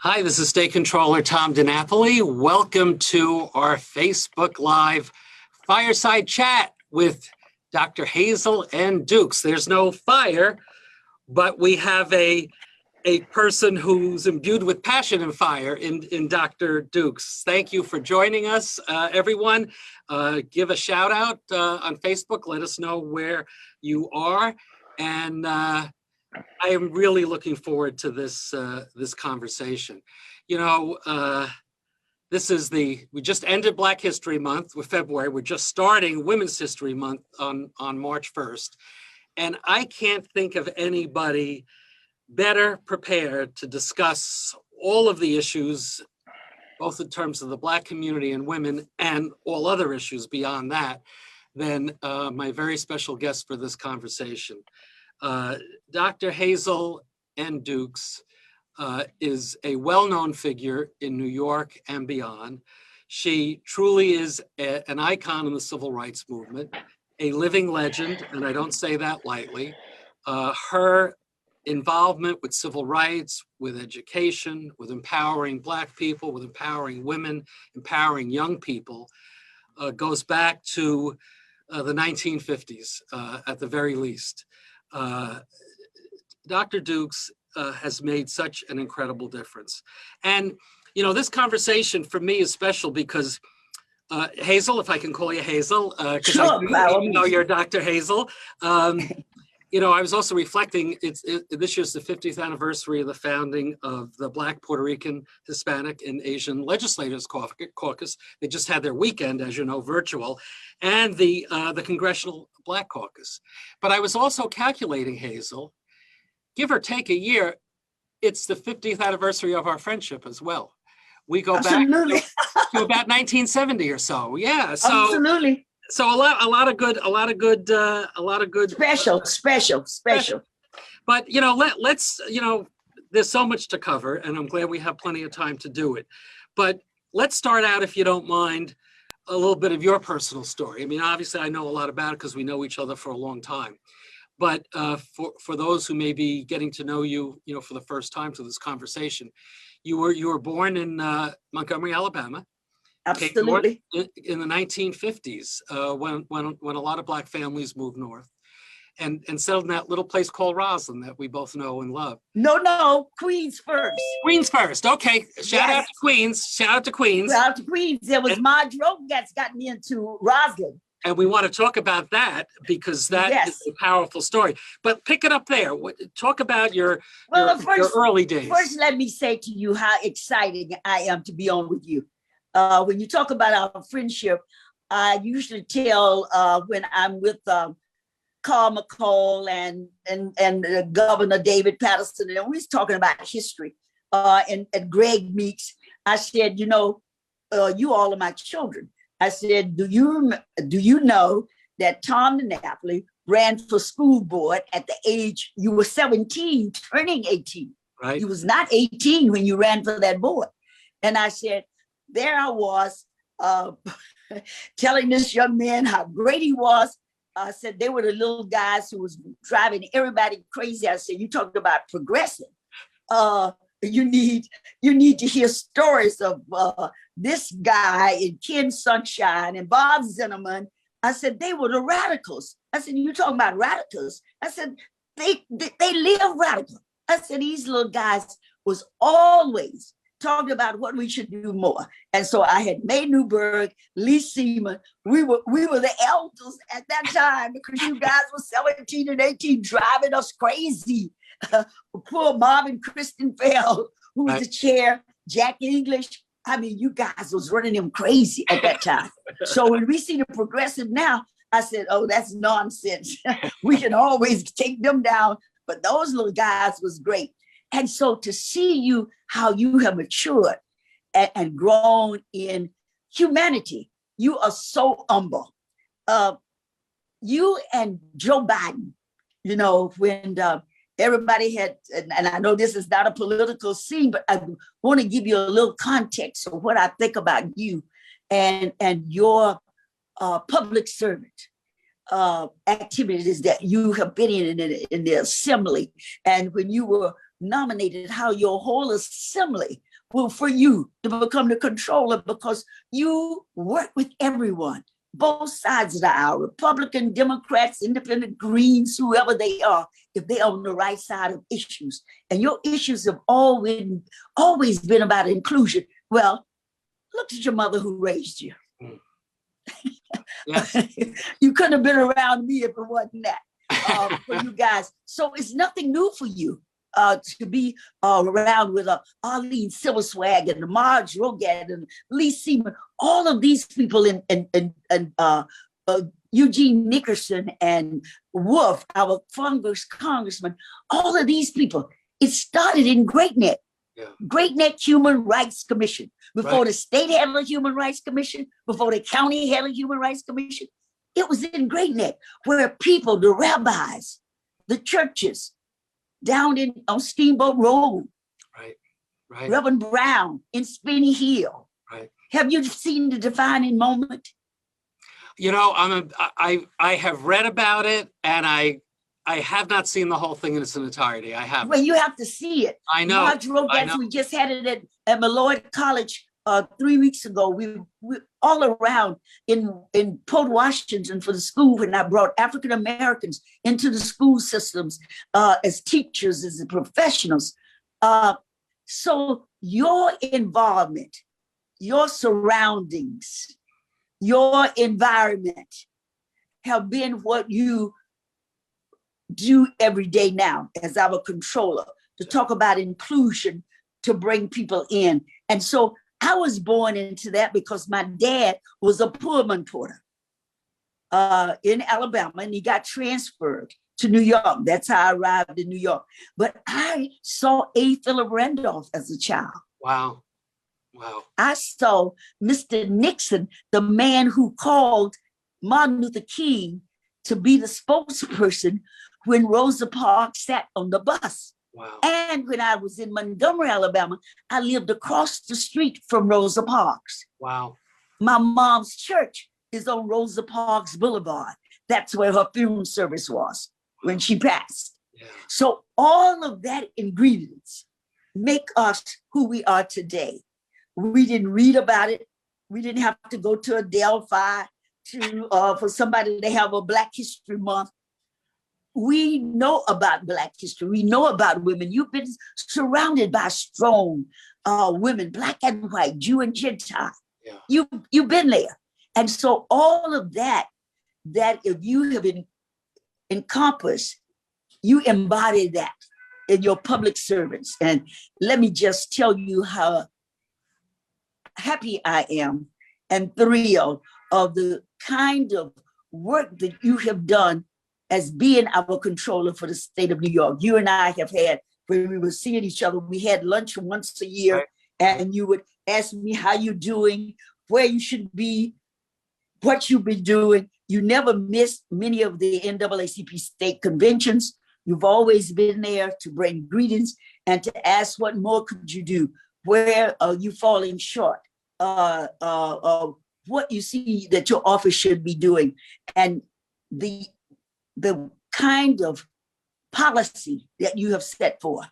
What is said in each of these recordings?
Hi, this is State Comptroller DiNapoli. Welcome to our Facebook Live fireside chat with Dr. Hazel and Dukes. There's no fire, but we have a person who's imbued with passion and fire in Dr. Dukes. Thank you for joining us, everyone. Give a shout out on Facebook. Let us know where you are. And I am really looking forward to this conversation. You know, we just ended Black History Month with February. We're just starting Women's History Month on March 1st. And I can't think of anybody better prepared to discuss all of the issues, both in terms of the Black community and women and all other issues beyond that, than my very special guest for this conversation. Dr. Hazel N. Dukes is a well-known figure in New York and beyond. She truly is an icon in the civil rights movement, a living legend, and I don't say that lightly. Her involvement with civil rights, with education, with empowering Black people, with empowering women, empowering young people, goes back to the 1950s at the very least. Dr. Dukes has made such an incredible difference. And, you know, this conversation for me is special because Hazel, if I can call you Hazel, because sure, I know you're Dr. Hazel. You know, I was also reflecting, this year's the 50th anniversary of the founding of the Black, Puerto Rican, Hispanic, and Asian Legislators Caucus. They just had their weekend, as you know, virtual, and the Congressional Black Caucus. But I was also calculating, Hazel, give or take a year, it's the 50th anniversary of our friendship as well. We go Absolutely. back to about 1970 or so. Yeah. So absolutely. So a lot of good. Special. But you know, let's there's so much to cover, and I'm glad we have plenty of time to do it. But let's start out, if you don't mind, a little bit of your personal story. I mean, obviously, I know a lot about it because we know each other for a long time. But for those who may be getting to know you, for the first time through this conversation, you were born in Montgomery, Alabama. Absolutely. In the 1950s, when a lot of Black families moved north and settled in that little place called Roslyn that we both know and love. No, Queens first. Queens first. Okay. Shout out to Queens. Shout out to Queens. There was Marge Rogan that's got me into Roslyn. And we want to talk about that because that is a powerful story. But pick it up there. Talk about your early days. First, let me say to you how exciting I am to be on with you. When you talk about our friendship, I usually tell when I'm with Carl McCall and Governor David Patterson, and we're talking about history, and Greg Meeks, I said, you all are my children. I said, do you know that Tom DiNapoli ran for school board at the age you were 17, turning 18. Right. You was not 18 when you ran for that board. And I said, there I was telling this young man how great he was. I said, they were the little guys who was driving everybody crazy. I said, you talked about progressing. You need to hear stories of this guy and Ken Sunshine and Bob Zinnerman. I said, they were the radicals. I said, you talking about radicals? I said, they live radical. I said, these little guys was always talking about what we should do more. And so I had May Newberg, Lee Seaman. We were the elders at that time because you guys were 17 and 18 driving us crazy. Poor Marvin Kristen Fell, who was the chair, Jack English. I mean, you guys was running them crazy at that time. So when we see the progressive now, I said, oh, that's nonsense. We can always take them down. But those little guys was great. And so to see you, how you have matured and grown in humanity, you are so humble. You and Joe Biden, when everybody had, and I know this is not a political scene, but I want to give you a little context of what I think about you and your public servant activities that you have been in the assembly. And when you were nominated, how your whole assembly well, for you to become the controller, because you work with everyone, both sides of the aisle, Republican, Democrats, Independent, Greens, whoever they are, if they're on the right side of issues. And your issues have always been about inclusion. Well, look at your mother who raised you. Yes. You couldn't have been around me if it wasn't that for you guys. So it's nothing new for you to be around with Arlene Silverswag and Marge Rogat and Lee Seaman, all of these people, and Eugene Nickerson and Wolf, our congressman, all of these people. It started in Great Neck. Yeah. Great Neck Human Rights Commission. Before the state had a Human Rights Commission, before the county had a Human Rights Commission, it was in Great Neck where people, the rabbis, the churches, down on Steamboat Road, right. Reverend Brown in Spinney Hill. Right. Have you seen the defining moment? You know, I have read about it, and I have not seen the whole thing in its entirety. I have. Well, you have to see it. I know. Marge wrote that. We just had it at Malloy College 3 weeks ago. We all around in Port Washington for the school, when I brought African Americans into the school systems as teachers, as professionals. So your involvement, your surroundings, your environment have been what you do every day now as our controller, to talk about inclusion, to bring people in. And so I was born into that because my dad was a Pullman porter in Alabama, and he got transferred to New York. That's how I arrived in New York. But I saw A. Philip Randolph as a child. Wow. I saw Mr. Nixon, the man who called Martin Luther King to be the spokesperson when Rosa Parks sat on the bus. Wow. And when I was in Montgomery, Alabama, I lived across the street from Rosa Parks. Wow. My mom's church is on Rosa Parks Boulevard. That's where her funeral service was when she passed. Yeah. So all of that ingredients make us who we are today. We didn't read about it. We didn't have to go to a Delphi for somebody to have a Black History Month. We know about Black history. We know about women. You've been surrounded by strong women, Black and white, Jew and Gentile. Yeah. You've been there. And so all of that if you have encompassed, you embody that in your public service. And let me just tell you how happy I am and thrilled of the kind of work that you have done as being our controller for the state of New York. You and I have had, when we were seeing each other, we had lunch once a year, right. And you would ask me how you're doing, where you should be, what you've been doing. You never missed many of the NAACP state conventions. You've always been there to bring greetings and to ask what more could you do? Where are you falling short? What you see that your office should be doing. And the kind of policy that you have set forth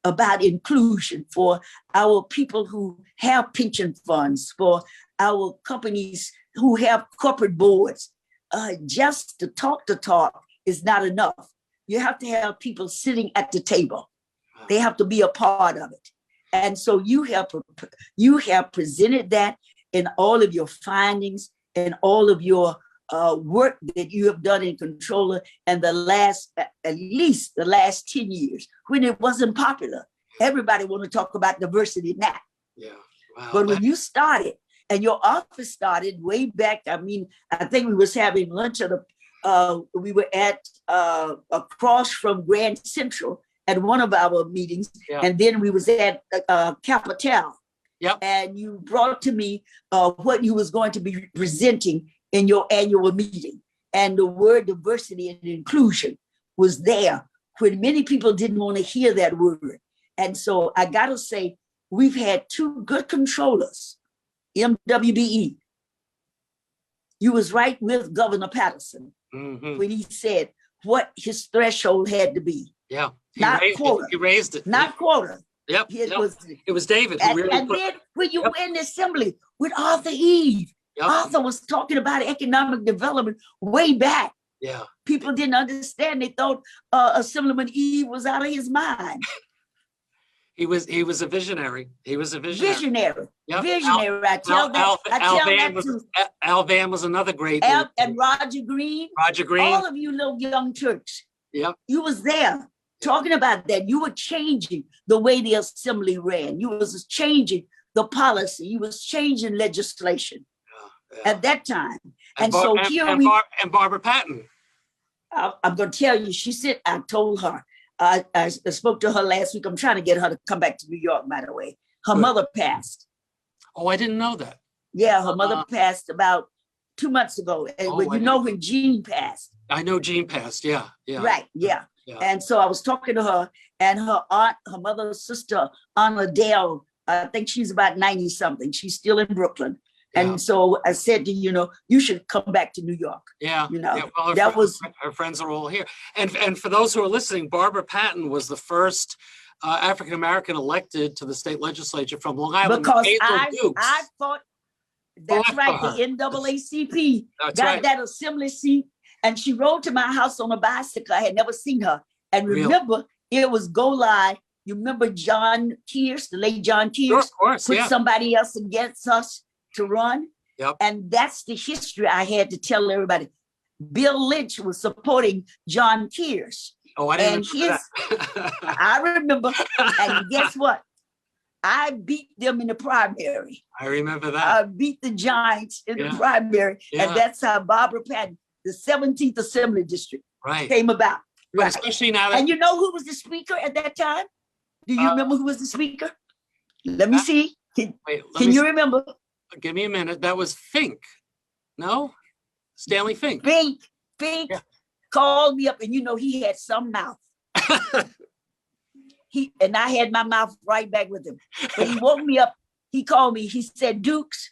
about inclusion for our people who have pension funds, for our companies who have corporate boards. Just to talk is not enough. You have to have people sitting at the table. They have to be a part of it. And so you have presented that in all of your findings and all of your work that you have done in controller, and at least the last 10 years, when it wasn't popular. Everybody want to talk about diversity now. Yeah. Wow. But when you started, and your office started way back, I think we was having lunch we were at across from Grand Central at one of our meetings, yeah. And then we was at Capital. Yep. And you brought to me what you was going to be presenting in your annual meeting. And the word diversity and inclusion was there when many people didn't want to hear that word. And so I got to say, we've had two good controllers, MWBE. You was right with Governor Patterson when he said what his threshold had to be. Yeah, not quota. He raised it. Not quota. Yep. It Yep. was, It was David who really and put. then when you Yep. were in the assembly with Arthur Eve, Yep. Arthur was talking about economic development way back. Yeah. People didn't understand. They thought Assemblyman Eve was out of his mind. He was a visionary. He was a visionary. Visionary. Yep. Visionary. I tell that to Al Van was another great. Al and Roger Green. Roger Green. All of you little young Turks. Yep. You was there talking about that. You were changing the way the assembly ran. You was changing the policy. You was changing legislation at that time. And Barbara Patton. I'm going to tell you, she said, I told her, I spoke to her last week. I'm trying to get her to come back to New York, by the way. Her mother passed. Oh, I didn't know that. Yeah, her mother passed about 2 months ago. And when Jean passed. I know Jean passed. Yeah. Right. Yeah. And so I was talking to her, and her aunt, her mother's sister, Aunt Adele, I think she's about 90 something. She's still in Brooklyn. And so I said to you should come back to New York. Yeah. Well, her friends are all here. And for those who are listening, Barbara Patton was the first African-American elected to the state legislature from Long Island. Because I thought, that's right, the NAACP got that assembly seat. And she rode to my house on a bicycle. I had never seen her. And remember, it was Go Live. You remember John Kears, the late John Kears? Sure, of course, put somebody else against us to run. Yep. And that's the history I had to tell everybody. Bill Lynch was supporting John Kears. Oh, I didn't remember that. I remember. And guess what? I beat them in the primary. I remember that. I beat the Giants in the primary. Yeah. And that's how Barbara Patton, the 17th Assembly District, came about. Right. Especially now that. And you know who was the speaker at that time? Do you remember who was the speaker? Let me see. Can you remember? Give me a minute. That was Fink. No? Stanley Fink. Fink called me up, and he had some mouth. And I had my mouth right back with him. But he woke me up. He called me. He said, Dukes,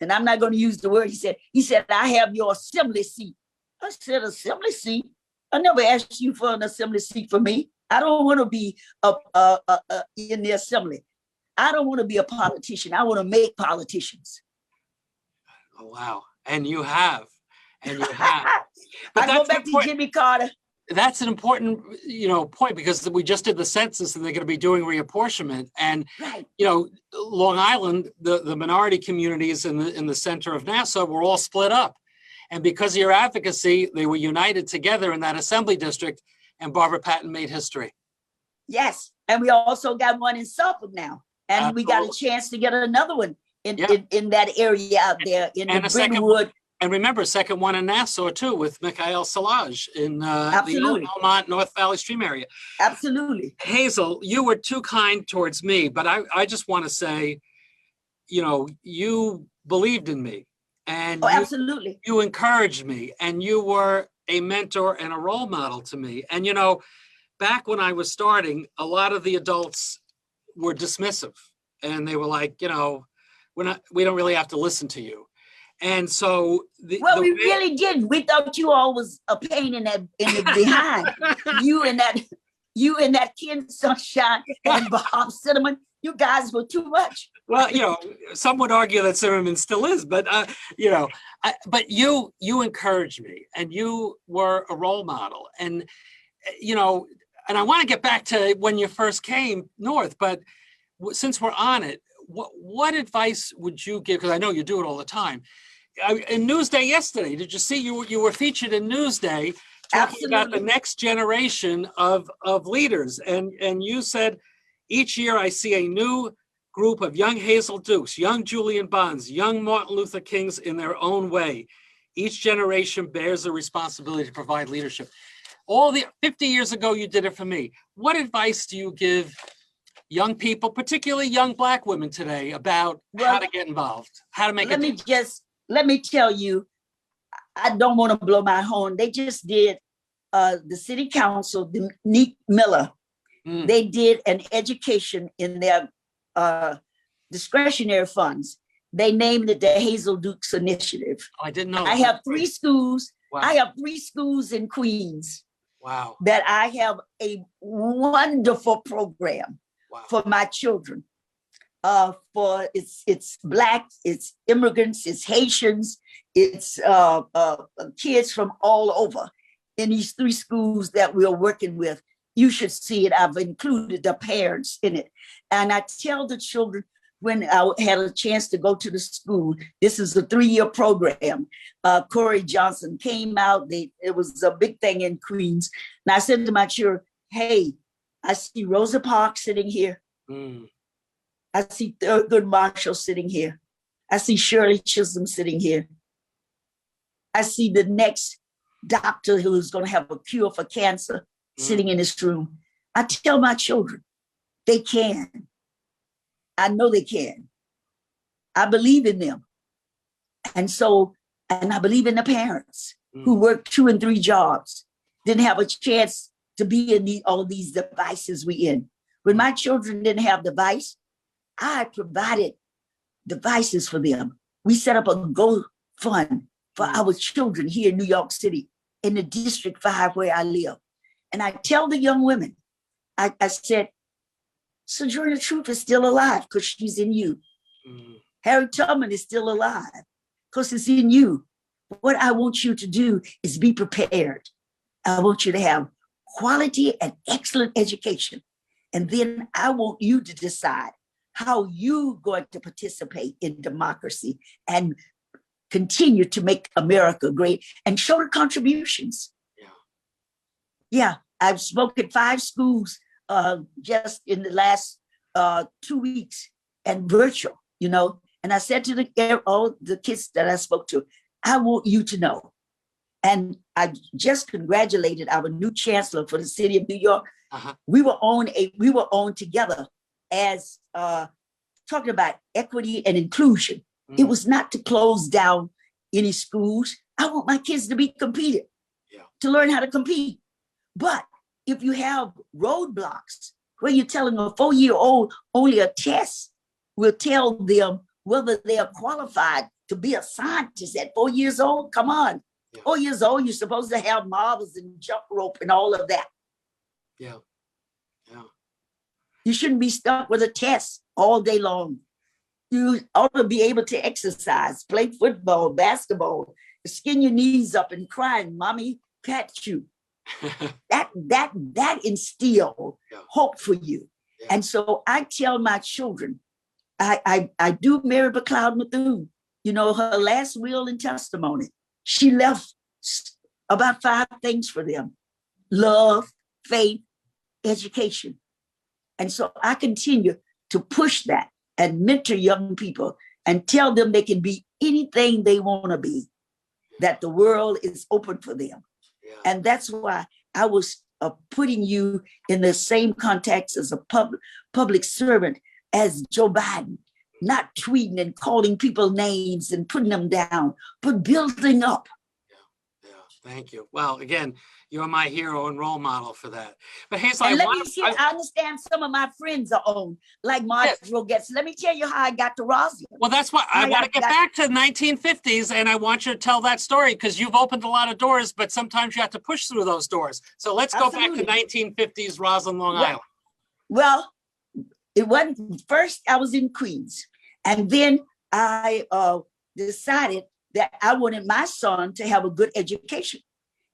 and I'm not going to use the word. He said, I have your assembly seat. I said, assembly seat? I never asked you for an assembly seat for me. I don't want to be in the assembly. I don't want to be a politician. I want to make politicians. Oh, wow. And you have. But I go back to Jimmy Carter. That's an important, point, because we just did the census and they're going to be doing reapportionment. And, Long Island, the minority communities in the center of Nassau were all split up. And because of your advocacy, they were united together in that assembly district, and Barbara Patton made history. Yes. And we also got one in Suffolk now. And Absolutely. We got a chance to get another one in that area out there in the Brentwood. And remember, second one in Nassau too, with Mikhail Salaj in the Belmont North Valley Stream area. Absolutely. Hazel, you were too kind towards me, but I just want to say, you believed in me, and absolutely. You encouraged me, and you were a mentor and a role model to me. And back when I was starting, a lot of the adults were dismissive, and they were like, we don't really have to listen to you. And so we really didn't. We thought you all was a pain in the behind. you and that Ken Sunshine and Bob Cinnamon, you guys were too much. Well, some would argue that Cinnamon still is, but but you encouraged me, and you were a role model, and and I want to get back to when you first came north, but since we're on it, what advice would you give? Because I know you do it all the time. In Newsday yesterday, did you see you were featured in Newsday talking about the next generation of leaders, and you said, each year I see a new group of young Hazel Dukes, young Julian Bonds, young Martin Luther Kings in their own way. Each generation bears the responsibility to provide leadership. 50 years ago, you did it for me. What advice do you give young people, particularly young Black women today, about how to get involved, how to make a difference? Let me tell you, I don't want to blow my horn. They just did the city council, Neek Miller. They did an education in their discretionary funds. They named it the Hazel Dukes Initiative. Oh, I didn't know. I have 3 schools. Wow. I have 3 schools in Queens. Wow. That I have a wonderful program Wow. for my children. For it's Black, it's immigrants, it's Haitians, it's kids from all over in these 3 schools that we're working with. You should see it. I've included the parents in it. And I tell the children, when I had a chance to go to the school, this is a 3-year program. Corey Johnson came out. It was a big thing in Queens. And I said to my children, hey, I see Rosa Parks sitting here. I see Thurgood Marshall sitting here. I see Shirley Chisholm sitting here. I see the next doctor who's going to have a cure for cancer sitting in this room. I tell my children, they can. I know they can. I believe in them. And I believe in the parents who work 2 and 3 jobs, didn't have a chance to be in all these devices we in. When my children didn't have device, I provided devices for them. We set up a GoFund for our children here in New York City, in the District 5 where I live. And I tell the young women, I said, Sojourner Truth is still alive because she's in you. Harriet Tubman is still alive because it's in you. What I want you to do is be prepared. I want you to have quality and excellent education. And then I want you to decide how you're going to participate in democracy and continue to make America great and show the contributions. Yeah, I've spoken 5 schools just in the last 2 weeks and virtual, and I said to all the kids that I spoke to, I want you to know. And I just congratulated our new chancellor for the city of New York. We were on together as talking about equity and inclusion. It was not to close down any schools. I want my kids to be competent, to learn how to compete. But if you have roadblocks where you're telling a 4-year-old only a test will tell them whether they are qualified to be a scientist at 4 years old, come on. 4 years old, you're supposed to have marbles and jump rope and all of that. You shouldn't be stuck with a test all day long. You ought to be able to exercise, play football, basketball, skin your knees up and cry, mommy, pat you. that instill hope for you. And so I tell my children, I do Mary McLeod Bethune, her last will and testimony. She left about 5 things for them: love, faith, education. And so I continue to push that and mentor young people and tell them they can be anything they want to be, that the world is open for them. And that's why I was putting you in the same context as a public servant as Joe Biden, not tweeting and calling people names and putting them down, but building up. Thank you. Well, again, you're my hero and role model for that. But Hazel, I understand some of my friends are on, like Marjorie Getz. Let me tell you how I got to Rosalind. Well, that's why I want to get back to the 1950s, and I want you to tell that story because you've opened a lot of doors, but sometimes you have to push through those doors. So let's go back to 1950s Rosalind, Long Island. Well, it wasn't. First, I was in Queens, and then I decided that I wanted my son to have a good education.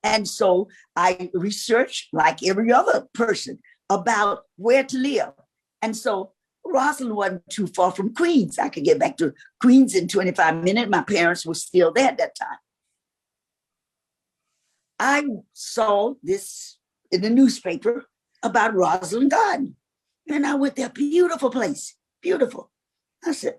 And so I researched, like every other person, about where to live. And so Rosalind wasn't too far from Queens. I could get back to Queens in 25 minutes. My parents were still there at that time. I saw this in the newspaper about Rosalind Garden. And I went there, beautiful place, beautiful. I said,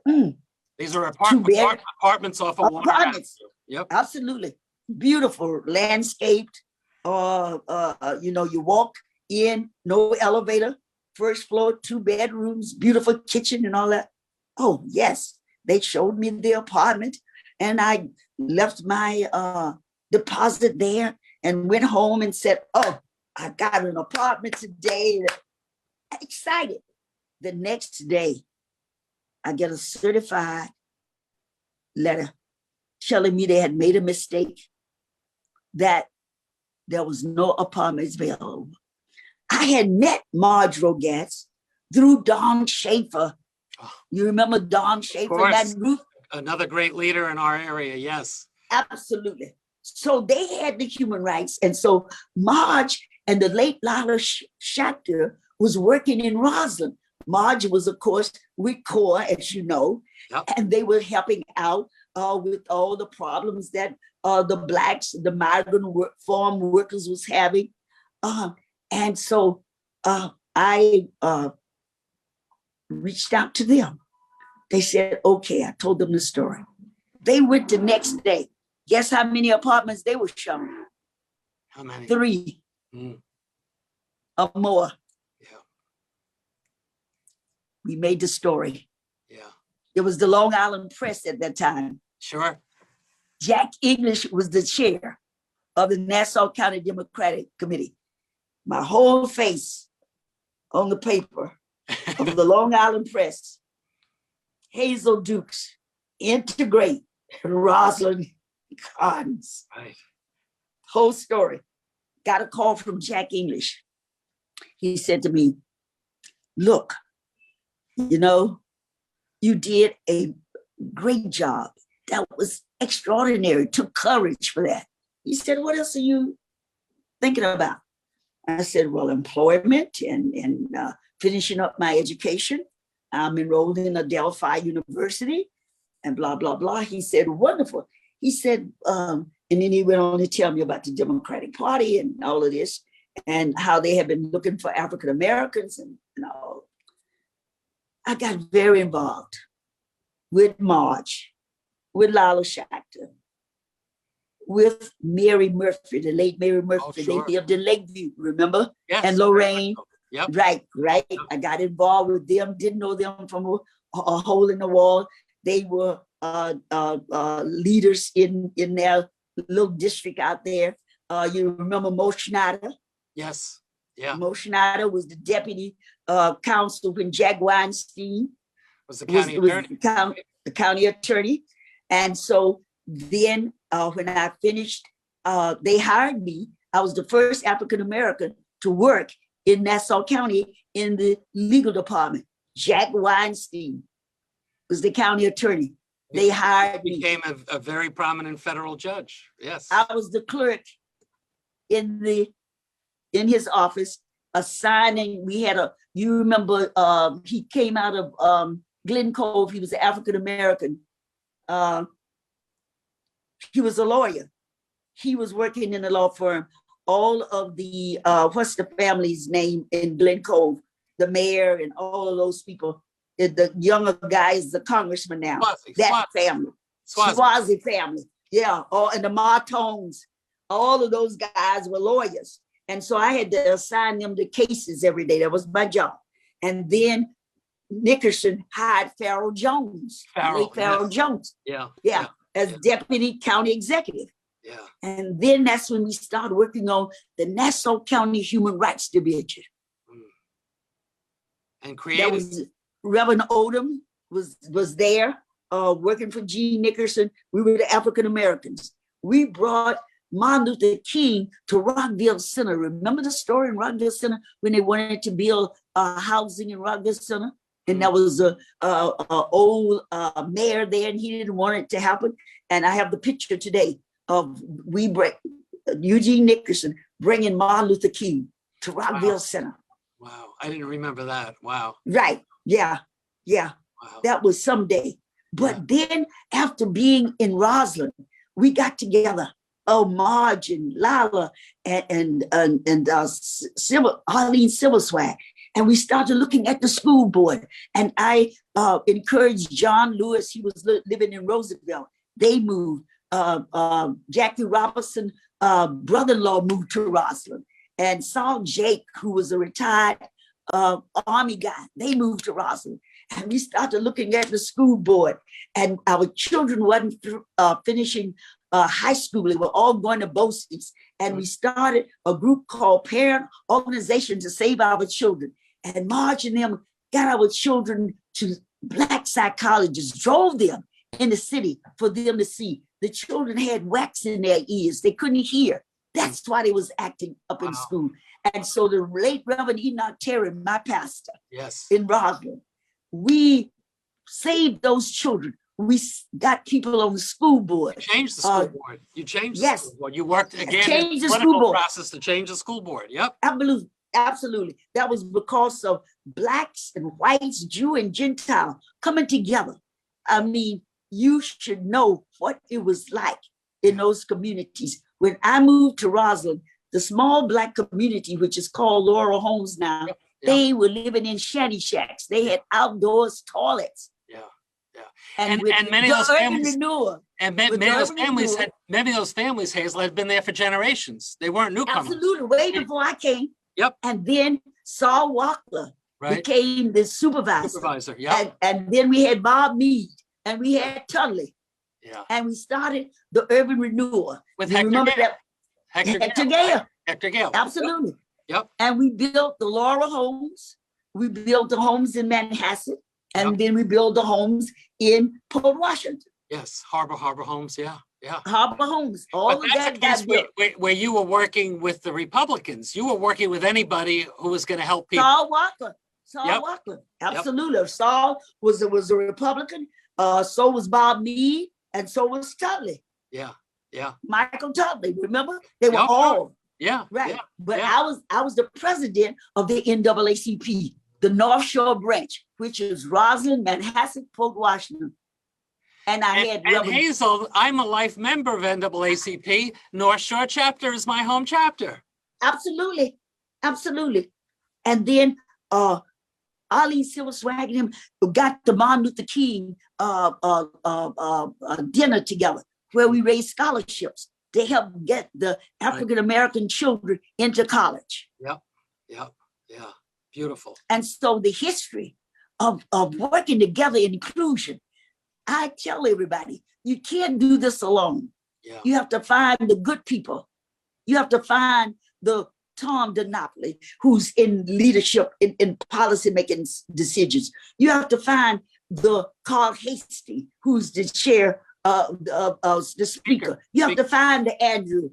These are apartments off of Water Avenue. Yep. Absolutely. Beautiful, landscaped. You walk in, no elevator, first floor, 2 bedrooms, beautiful kitchen and all that. Oh, yes. They showed me the apartment and I left my deposit there and went home and said, oh, I got an apartment today. Excited. The next day, I get a certified letter telling me they had made a mistake, that there was no apartments available. I had met Marjorie Getz through Don Schaefer. Oh, You remember Don Schaefer? That group? another great leader in our area. Yes. Absolutely. So they had the human rights. And so Marge and the late Lala Schachter was working in Roslyn. Marge was, of course, with CORE, as you know, and they were helping out with all the problems that the Blacks, the migrant farm workers was having. And so I reached out to them. They said, okay, I told them the story. They went the next day. Guess how many apartments they were shown? How many? 3 or more. Yeah. We made the story. Yeah. It was the Long Island Press at that time. Sure. Jack English was the chair of the Nassau County Democratic Committee. My whole face on the paper of the Long Island Press. Hazel Dukes, integrate Roslyn Gardens. Right. Whole story. Got a call from Jack English. He said to me, look, you know, you did a great job. That was extraordinary. It took courage for that. He said, what else are you thinking about? I said, well, employment and finishing up my education. I'm enrolled in Adelphi University and blah, blah, blah. He said, wonderful. He said, and then he went on to tell me about the Democratic Party and all of this and how they have been looking for African Americans and all. I got very involved with Marge, with Lala Schachter, with Mary Murphy, the late Mary Murphy. Oh, sure. They lived in Lakeview, remember? Yes. And Lorraine. Yep. Right. Yep. I got involved with them, didn't know them from a hole in the wall. They were leaders in their little district out there. You remember Mo Schneider? Yes. Yeah. Mo Schneider was the deputy counsel when Jack Weinstein Was the county attorney. The county attorney. And so then when I finished, they hired me. I was the first African-American to work in Nassau County in the legal department. Jack Weinstein was the county attorney. They hired me. Became a very prominent federal judge. Yes. I was the clerk in his office assigning. We had you remember he came out of Glen Cove. He was an African-American. He was a lawyer. He was working in a law firm. All of the, what's the family's name in Glen Cove? The mayor and all of those people. The younger guy is the congressman now. Family. Swazi family. Yeah. And the Martones. All of those guys were lawyers. And so I had to assign them the cases every day. That was my job. And then Nickerson hired Farrell Jones. Farrell Jones. Yeah. As deputy county executive. Yeah. And then that's when we started working on the Nassau County Human Rights Division. And created. That was Reverend Odom was there working for G. Nickerson. We were the African Americans. We brought Martin Luther King to Rockville Center. Remember the story in Rockville Center when they wanted to build housing in Rockville Center? And that was a old mayor there, and he didn't want it to happen. And I have the picture today of Eugene Nickerson bringing Martin Luther King to Rockville Center. Wow, I didn't remember that. Wow. Right, yeah. Wow. That was someday. But then after being in Roslyn, we got together, Marge and Lala and Arlene Silverswag. And we started looking at the school board. And I encouraged John Lewis, he was living in Roosevelt. They moved. Jackie Robinson, brother-in-law, moved to Roslyn. And Saul Jake, who was a retired Army guy, they moved to Roslyn. And we started looking at the school board. And our children wasn't finishing high school. They were all going to BOCES. And we started a group called Parent Organization to Save Our Children. And Marge and them got our children to Black psychologists, drove them in the city for them to see. The children had wax in their ears. They couldn't hear. That's why they was acting up in school. And so the late Reverend Enoch Terry, my pastor in Roslyn, we saved those children. We got people on the school board. You changed the school board. You changed the school board. You worked again in the school political process to change the school board. Yep. Absolutely. Absolutely. That was because of Blacks and whites, Jew and Gentile coming together. I mean, you should know what it was like in those communities. When I moved to Roslyn, the small Black community, which is called Laurel Homes now, they were living in shanty shacks. They had outdoors toilets. And many of those families, many of those families, Hazel, had been there for generations. They weren't newcomers. Absolutely, way before I came. Yep. And then Saul Walker became the supervisor. Yep. And then we had Bob Meade and we had Tunley. Yeah. And we started the urban renewal. With Hector Gale. Hector Gale. Absolutely. Yep. And we built the Laurel Homes. We built the homes in Manhasset. And then we built the homes in Port Washington. Yes, Harbor Homes, yeah. Harbor Homes, all of that got built. Where you were working with the Republicans. You were working with anybody who was going to help people. Saul Walker, absolutely. Yep. Saul was a Republican, so was Bob Meade, and so was Tunley. Yeah. Michael Tunley, remember? They were all. Yeah. Right. Yeah. But I was the president of the NAACP. The North Shore branch, which is Roslyn, Manhasset, Port Washington. And Hazel, I'm a life member of NAACP. North Shore chapter is my home chapter. Absolutely. And then Arlene Silver Swaggin got the Martin Luther King dinner together where we raised scholarships to help get the African-American children into college. Yeah. Beautiful. And so the history of working together in inclusion, I tell everybody, you can't do this alone. Yeah. You have to find the good people. You have to find the Tom DiNapoli, who's in leadership, in policy making decisions. You have to find the Carl Hasty, who's the chair, the speaker. You have to find the Andrew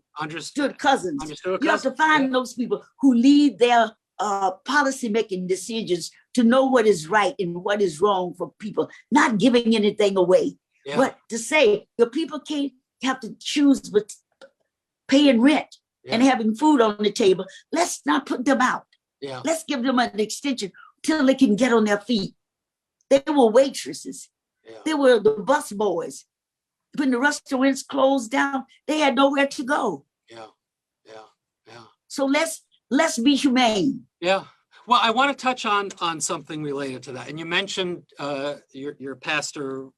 Cousins. You have to find those people who lead their policy making decisions to know what is right and what is wrong for people, not giving anything away, but to say the people can't have to choose but paying rent and having food on the table. Let's not put them out. Let's give them an extension till they can get on their feet. They were waitresses. They were the bus boys. When the restaurants closed down, they had nowhere to go. So let's be humane. Yeah. Well, I want to touch on something related to that. And you mentioned your pastor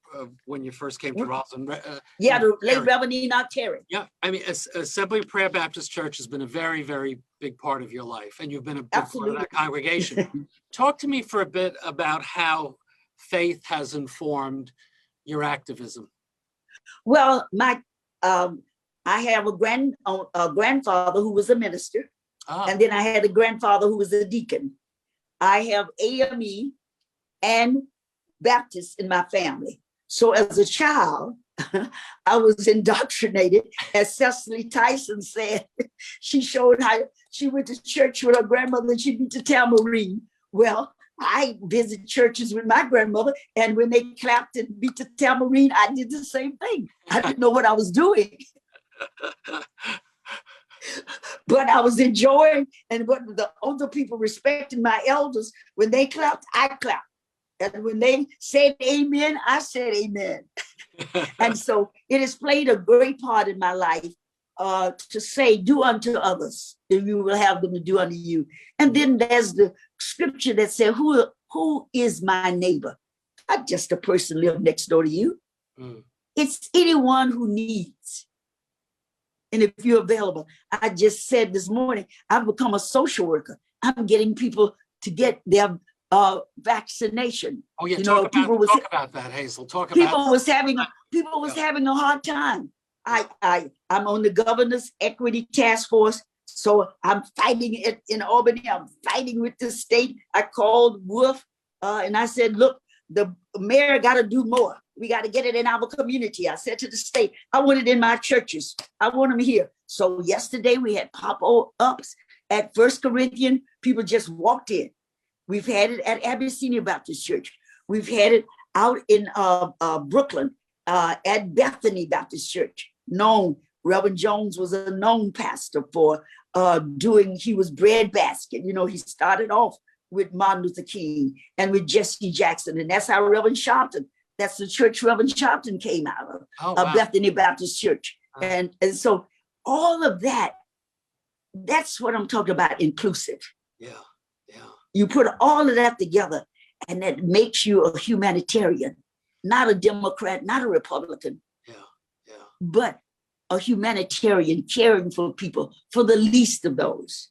when you first came to Roslyn. The late Reverend Enoch Terry. Yeah. I mean, Assembly of Prayer Baptist Church has been a very, very big part of your life. And you've been a big part of that congregation. Talk to me for a bit about how faith has informed your activism. Well, I have a grandfather who was a minister. And then I had a grandfather who was a deacon. I have AME and Baptist in my family. So as a child, I was indoctrinated, as Cecily Tyson said. She showed how she went to church with her grandmother and she beat the tambourine. Well, I visited churches with my grandmother, and when they clapped and beat the tambourine, I did the same thing. I didn't know what I was doing. But I was enjoying, and what the older people respected my elders. When they clapped, I clapped. And when they said amen, I said amen. And so it has played a great part in my life to say, do unto others, and you will have them to do unto you. And then there's the scripture that said, who is my neighbor? Not just a person live next door to you. It's anyone who needs. And if you're available, I just said this morning, I've become a social worker. I'm getting people to get their vaccination. Oh yeah, talk about that, Hazel. People was having a hard time. I'm on the governor's equity task force, so I'm fighting it in Albany. I'm fighting with the state. I called Wolf and I said, look, the mayor got to do more. We got to get it in our community. I said to the state, I want it in my churches. I want them here. So yesterday we had pop-ups at First Corinthian. People just walked in. We've had it at Abyssinia Baptist Church. We've had it out in Brooklyn at Bethany Baptist Church. Reverend Jones was a known pastor for he was breadbasket. You know, he started off with Martin Luther King and with Jesse Jackson. And that's how Reverend Sharpton, that's the church Reverend Sharpton came out of, Bethany Baptist Church. And so all of that, that's what I'm talking about, inclusive. Yeah. You put all of that together and that makes you a humanitarian, not a Democrat, not a Republican, but a humanitarian caring for people, for the least of those.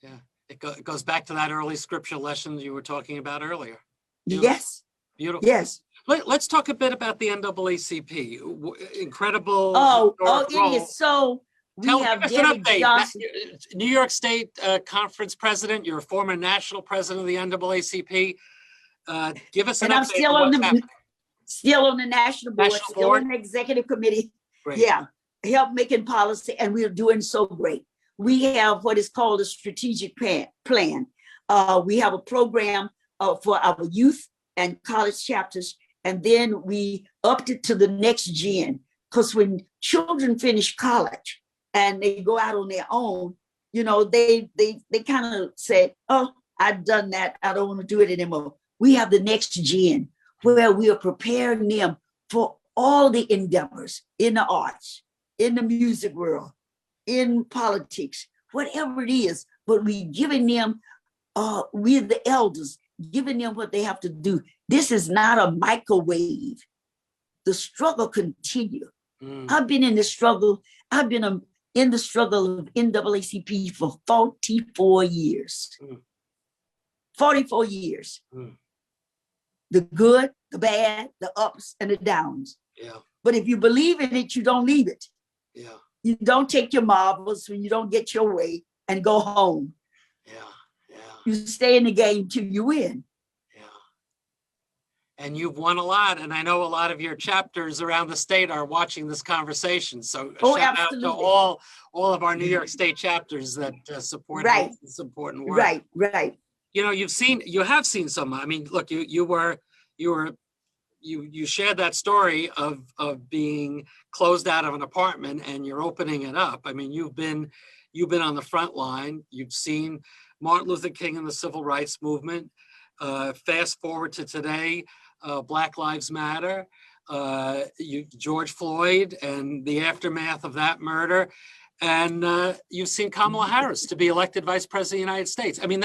Yeah. It goes back to that early scripture lesson you were talking about earlier. Beautiful. Yes. Beautiful. Yes. Let's talk a bit about the NAACP. Incredible. It is. So we have David Johnson. New York State Conference president. You're a former national president of the NAACP. Give us an update. I'm still on the national board, still in the executive committee. Great. Yeah, help making policy, and we're doing so great. We have what is called a strategic plan. We have a program for our youth and college chapters, and then we upped it to the next gen. Because when children finish college and they go out on their own, you know, they kind of say, "Oh, I've done that. I don't want to do it anymore." We have the next gen where we are preparing them for all the endeavors in the arts, in the music world, in politics, whatever it is. But we giving them, we're the elders, giving them what they have to do. This is not a microwave. The struggle continues. I've been in the struggle. I've been in the struggle of NAACP for 44 years. 44 years. The good, the bad, the ups and the downs. Yeah. But if you believe in it, you don't leave it. Yeah. You don't take your marbles when you don't get your way and go home. Yeah. You stay in the game till you win. Yeah. And you've won a lot. And I know a lot of your chapters around the state are watching this conversation. So shout absolutely. out to all of our New York State chapters that support this important work. Right. You know, you have seen some. I mean, look, you shared that story of being closed out of an apartment and you're opening it up. I mean, you've been on the front line. You've seen Martin Luther King and the civil rights movement. Fast forward to today, Black Lives Matter, George Floyd and the aftermath of that murder. And you've seen Kamala Harris to be elected vice president of the United States. I mean,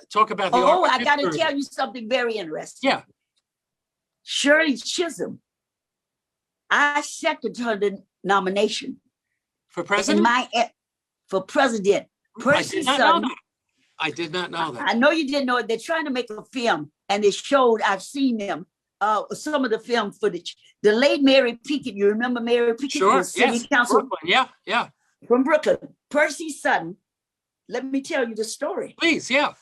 talk about the I got to tell you something very interesting. Yeah. Shirley Chisholm, I seconded her nomination for president. For president. Percy Sutton. I did not know that. I know you didn't know it. They're trying to make a film, and they showed. I've seen them. Some of the film footage. The late Mary Pickett. You remember Mary Pickett? Sure. City Council. Brooklyn. Yeah. From Brooklyn. Percy Sutton. Let me tell you the story. Please. Yeah.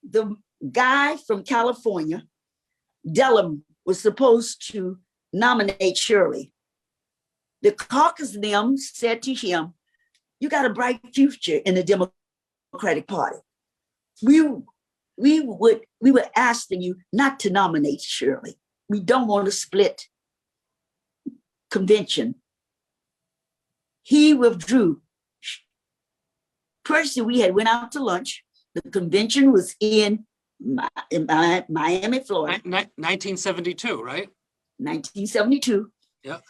The guy from California, Dellum, was supposed to nominate Shirley. The caucus them said to him, "You got a bright future in the Democratic Party. We were asking you not to nominate Shirley. We don't want to split convention." He withdrew. Percy, we had went out to lunch. The convention was in Miami, Florida. 1972, right? 1972. Yeah.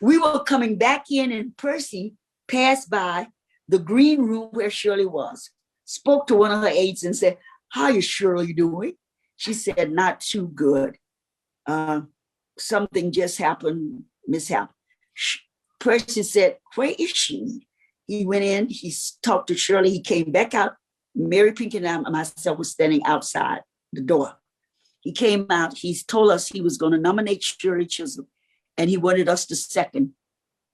We were coming back in, and Percy passed by the green room where Shirley was, spoke to one of her aides and said, "How is Shirley doing?" She said, "Not too good. Something just happened, mishap." Percy said, "Where is she?" He went in, he talked to Shirley, he came back out. Mary Pinkett and myself were standing outside the door. He came out, he told us he was going to nominate Shirley Chisholm, and he wanted us to second.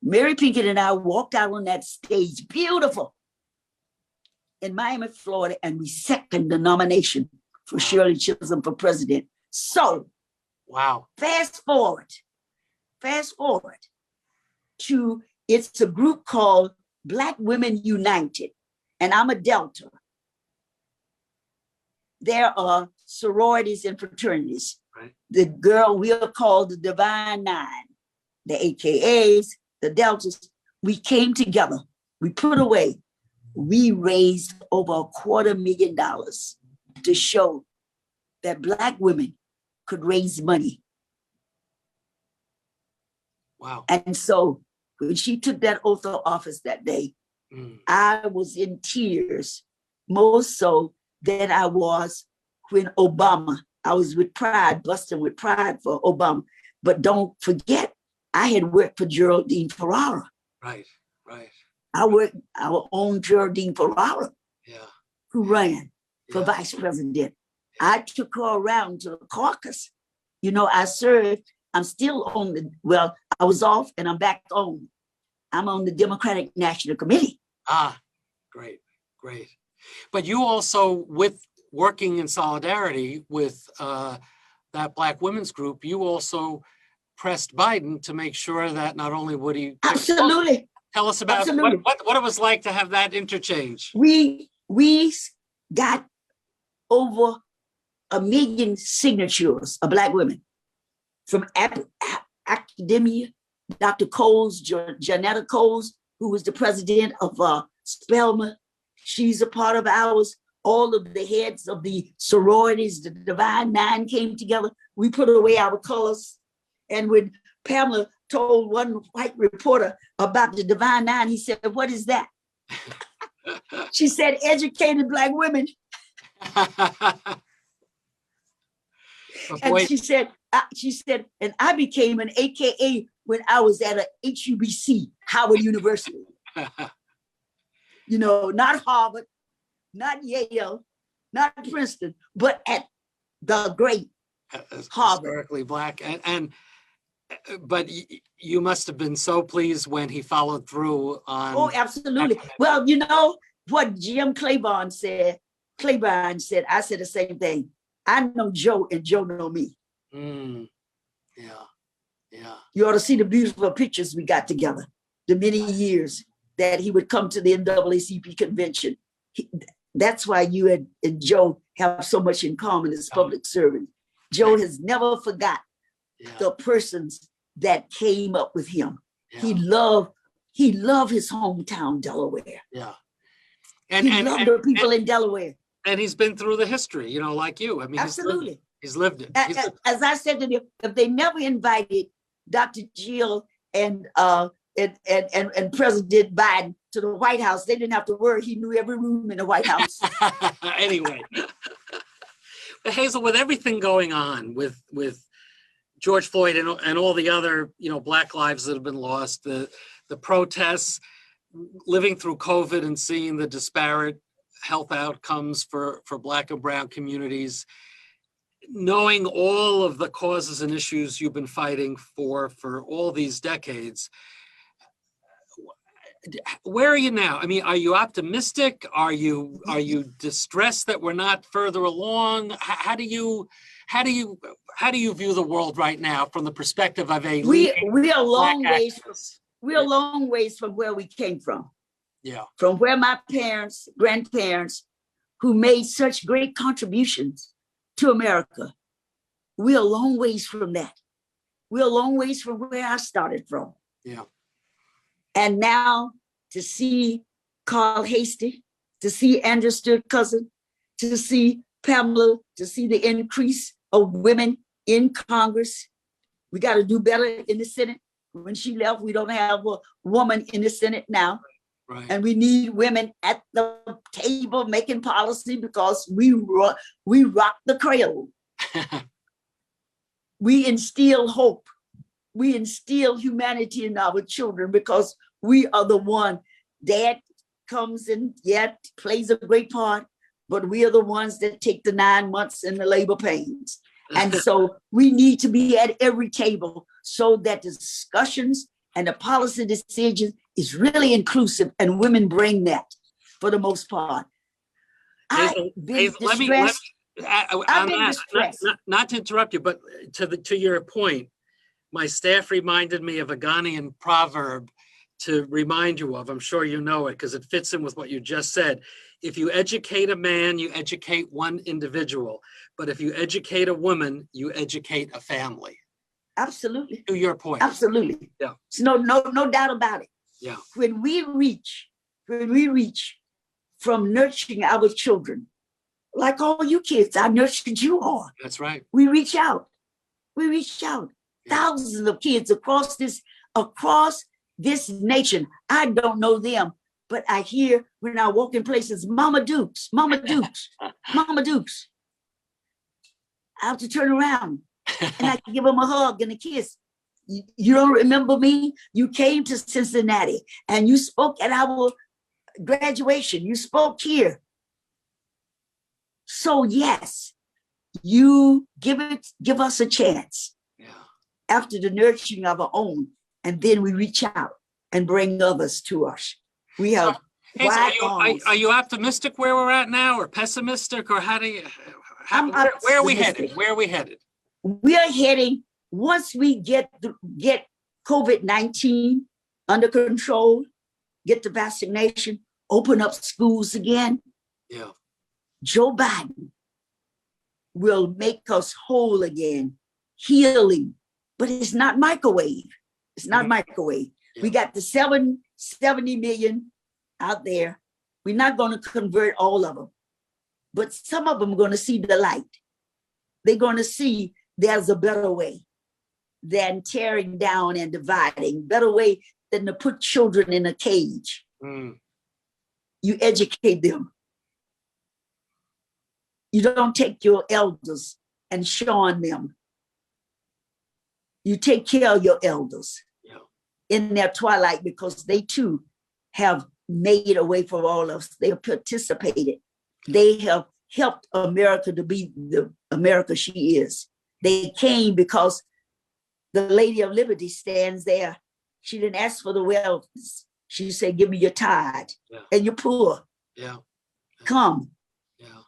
Mary Pinkett and I walked out on that stage, beautiful, in Miami, Florida, and we seconded the nomination for Shirley Chisholm for president. So Wow. fast forward to, it's a group called Black Women United, and I'm a Delta. There are sororities and fraternities. Right. The girl, we are called the Divine Nine, the AKAs, the Deltas. We came together, we put away, we raised over $250,000 to show that Black women could raise money. Wow. And so when she took that oath of office that day, I was in tears, more so than I was when Obama, I was with pride, busting with pride for Obama. But don't forget, I had worked for Geraldine Ferrara. Right, right. I worked our own Geraldine Ferrara, who ran for vice president. I took her around to the caucus. You know, I served, I'm still on the, well, I was off and I'm back on. I'm on the Democratic National Committee. Ah, great, great. But you also, with working in solidarity with that Black women's group, you also pressed Biden to make sure that not only would he— Absolutely. Tell us about what it was like to have that interchange. We got over 1 million signatures of Black women from academia. Dr. Coles, Janetta Coles, who was the president of Spelman, she's a part of ours. All of the heads of the sororities, the Divine Nine came together. We put away our colors. And when Pamela told one white reporter about the Divine Nine, he said, "What is that?" She said, "Educated Black women." And she said, and I became an AKA when I was at a HUBC, Howard University. You know, not Harvard, not Yale, not Princeton, but at the great Harvard. Historically Black. But you must have been so pleased when he followed through on— Oh, absolutely. Well, you know what Jim Claiborne said? I said the same thing. I know Joe and Joe know me. Yeah. You ought to see the beautiful pictures we got together, the many years that he would come to the NAACP convention. That's why you and Joe have so much in common as public servants. Joe has never forgot the persons that came up with him. He loved his hometown, Delaware. Yeah. He loved the people in Delaware. And he's been through the history, you know, like you. I mean, absolutely. He's lived it. As I said to them, if they never invited Dr. Jill and President Biden to the White House, they didn't have to worry. He knew every room in the White House. Anyway, but Hazel, with everything going on with George Floyd and all the other, you know, Black lives that have been lost, the protests, living through COVID and seeing the disparate health outcomes for Black and Brown communities, knowing all of the causes and issues you've been fighting for all these decades, where are you now? I mean, are you optimistic? Are you distressed that we're not further along? How do you view the world right now from the perspective of a we are long ways from where we came from. Yeah. From where my parents, grandparents, who made such great contributions to America, we're a long ways from that. We're a long ways from where I started from. Yeah. And now to see Carl Hasty, to see Andrew Stewart Cousin, to see Pamela, to see the increase of women in Congress. We got to do better in the Senate. When she left, we don't have a woman in the Senate now. Right. And we need women at the table making policy because we rock the cradle. We instill hope. We instill humanity in our children because we are the one. Dad comes in, plays a great part, but we are the ones that take the 9 months and the labor pains. And so we need to be at every table so that the discussions and the policy decisions is really inclusive, and women bring that for the most part. Hazel, let I've been distressed. Not to interrupt you, but to your point, my staff reminded me of a Ghanaian proverb to remind you of. I'm sure you know it because it fits in with what you just said. If you educate a man, you educate one individual. But if you educate a woman, you educate a family. Absolutely. To your point. Absolutely. Yeah. No doubt about it. Yeah. When we reach from nurturing our children, like all you kids, I nurtured you all. That's right. We reach out. Yeah. Thousands of kids across this nation. I don't know them, but I hear when I walk in places, Mama Dukes, Mama Dukes, Mama Dukes. I have to turn around and I can give them a hug and a kiss. You don't remember me? You came to Cincinnati and you spoke at our graduation. You spoke here. So yes, you give us a chance. Yeah. After the nurturing of our own, and then we reach out and bring others to us. We have are you optimistic where we're at now, or pessimistic, or where are we headed? Where are we headed? We are heading, once we get COVID-19 under control, get the vaccination, open up schools again. Yeah. Joe Biden will make us whole again, healing, but it's not microwave. It's not microwave. Yeah. We got the 70 million out there. We're not going to convert all of them, but some of them are going to see the light. They're going to see there's a better way than tearing down and dividing, better way than to put children in a cage. You educate them. You don't take your elders and shun them. You take care of your elders in their twilight, because they too have made a way for all of us. They have participated. They have helped America to be the America she is. They came because the Lady of Liberty stands there. She didn't ask for the wealth. She said, give me your tithe and your poor. Come.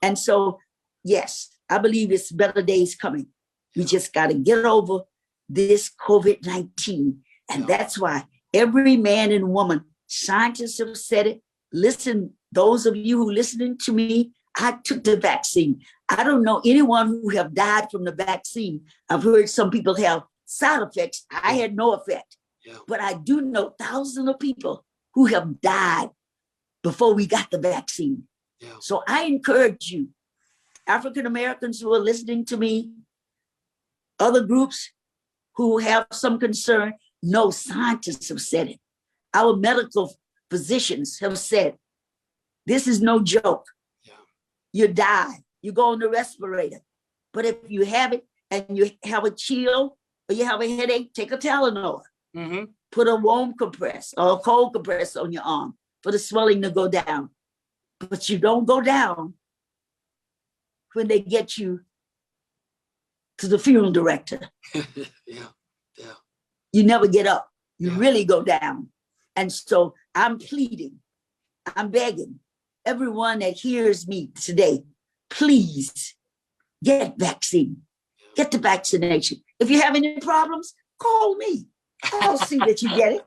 And so, yes, I believe it's better days coming. We just got to get over this COVID-19. And that's why every man and woman, scientists have said it. Listen, those of you who listening to me, I took the vaccine. I don't know anyone who have died from the vaccine. I've heard some people have side effects. I had no effect. But I do know thousands of people who have died before we got the vaccine. So I encourage you, African Americans who are listening to me, other groups who have some concern, no, scientists have said it. Our medical physicians have said, this is no joke. You die, you go on the respirator. But if you have it and you have a chill or you have a headache, take a Tylenol. Put a warm compress or a cold compress on your arm for the swelling to go down. But you don't go down when they get you to the funeral director. You never get up. You really go down. And so I'm pleading, I'm begging everyone that hears me today, please get vaccine, get the vaccination. If you have any problems, call me. I'll see that you get it.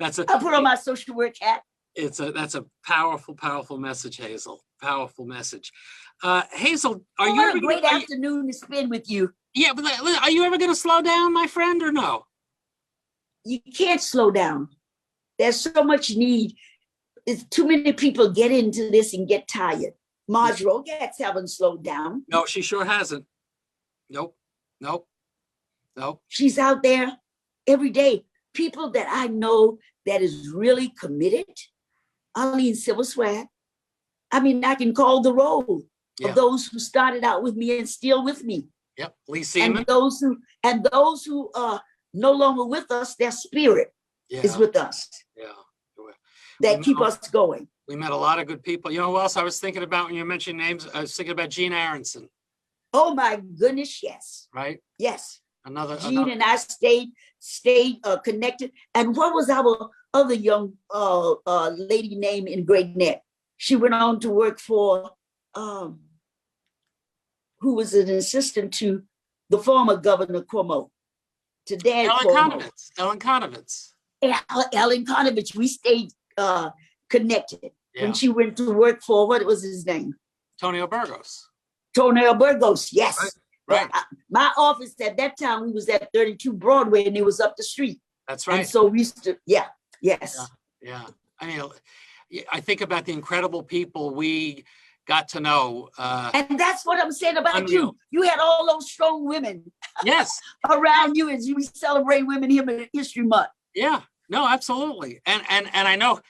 I'll put on my social work hat. That's a powerful message, Hazel. Powerful message. Hazel, are you what a great afternoon to spend with you. Yeah, but are you ever going to slow down, my friend, or no? You can't slow down. There's so much need. It's too many people get into this and get tired. Marjorie Rogatz haven't slowed down. No, she sure hasn't. Nope. She's out there every day. People that I know that is really committed. Arlene Silverswag. I mean, I can call the roll of those who started out with me and still with me. Yep, Lee Seaman. And those who are no longer with us, their spirit is with us. That keep us going. We met a lot of good people. You know who else I was thinking about when you mentioned names? I was thinking about Gene Aronson. Oh my goodness, yes. Right? Yes. Gene and I stayed connected. And what was our other young lady name in Great Neck? She went on to work for who was an assistant to the former Governor Cuomo, to Dan Cuomo. Ellen Konovitz. Ellen Konovitz, we stayed connected. Yeah. When she went to work for, what was his name? Tonio Burgos. Tonio Burgos, yes. Right. My office at that time, we was at 32 Broadway and it was up the street. That's right. And so we used to, yes. Yeah. I mean, I think about the incredible people we got to know. And that's what I'm saying about unreal. you. You had all those strong women Yes. around you as you celebrate Women History Month. Yeah. No, absolutely. And I know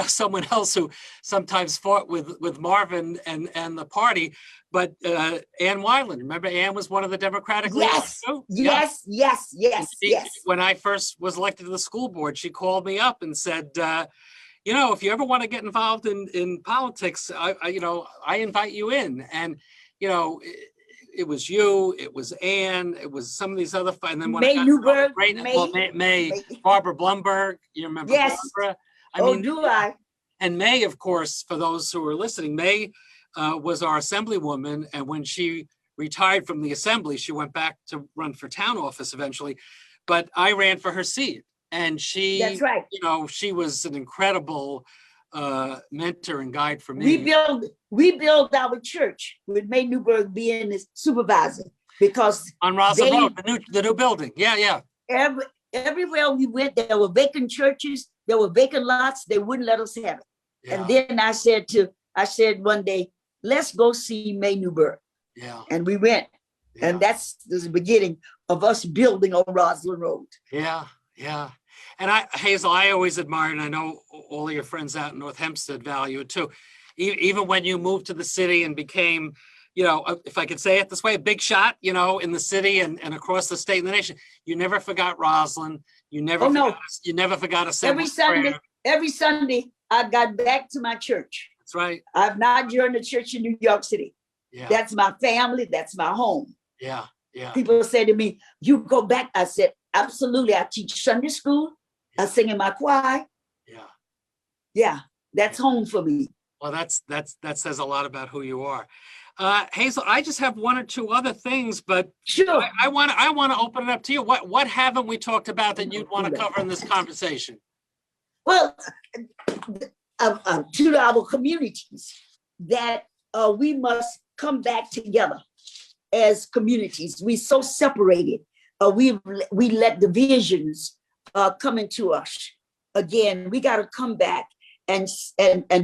someone else who sometimes fought with Marvin and the party, but Ann Weiland. Remember, Ann was one of the Democratic leaders too? Yes. When I first was elected to the school board, she called me up and said, if you ever want to get involved in politics, I invite you in. And, it was you, it was Ann, it was some of these other, and then when May Newberg, May, Barbara Blumberg, you remember Barbara? Do I? And May, of course, for those who are listening, May was our assemblywoman. And when she retired from the assembly, she went back to run for town office eventually. But I ran for her seat. And she, that's right. She was an incredible mentor and guide for me. We built our church with May Newberg being the supervisor, because on Roslyn Road, the new building. Yeah. Everywhere we went, there were vacant churches, there were vacant lots. They wouldn't let us have it. Yeah. And then I said one day, let's go see May Newberg. Yeah. And we went. Yeah. And that's the beginning of us building on Roslyn Road. Yeah. And Hazel, I always admired, and I know all of your friends out in North Hempstead value it too. Even when you moved to the city and became, if I could say it this way, a big shot, in the city and across the state and the nation, you never forgot Roslyn. You never forgot Assembly Square. Every Sunday, I got back to my church. That's right. I've not joined a church in New York City. Yeah. That's my family. That's my home. Yeah. People say to me, you go back. I said, absolutely. I teach Sunday school. I sing in my choir. Yeah. That's home for me. Well, that says a lot about who you are. Hazel, I just have one or two other things, but sure. I want to open it up to you. What haven't we talked about that you'd want to cover in this conversation? Well, to our communities, that we must come back together as communities. We're so separated. We let divisions come into us. Again, we got to come back and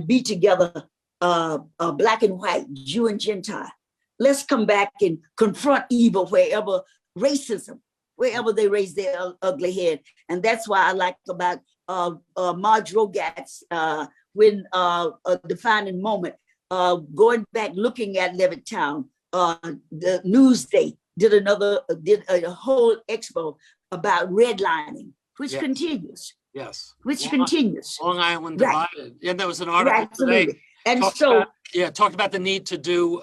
be together, black and white, Jew and Gentile. Let's come back and confront evil wherever they raise their ugly head. And that's why I like about Marge Rogat's when a defining moment, going back, looking at Levittown, the Newsday did a whole expo about redlining, which continues. Yes. Continues. Long Island divided. Yeah, there was an article today. And talked about the need to do,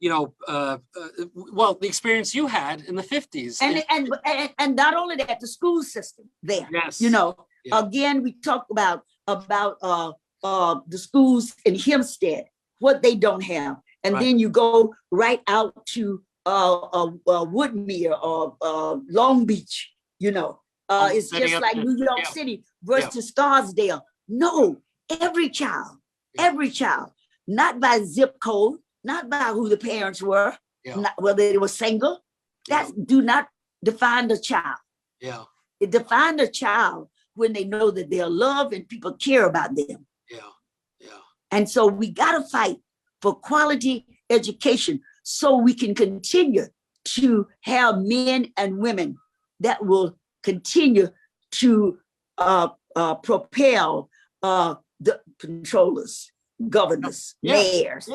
the experience you had in the 50s. And not only that, the school system there. Yes. Again, we talked about the schools in Hempstead, what they don't have. And then you go right out to Woodmere or Long Beach, it's just like New York City versus Scarsdale. No, every child, not by zip code, not by who the parents were, not whether they were single. That do not define the child. Yeah. It defines the child when they know that they're loved and people care about them. Yeah. And so we got to fight for quality education so we can continue to have men and women that will continue to propel the controllers, governors, mayors,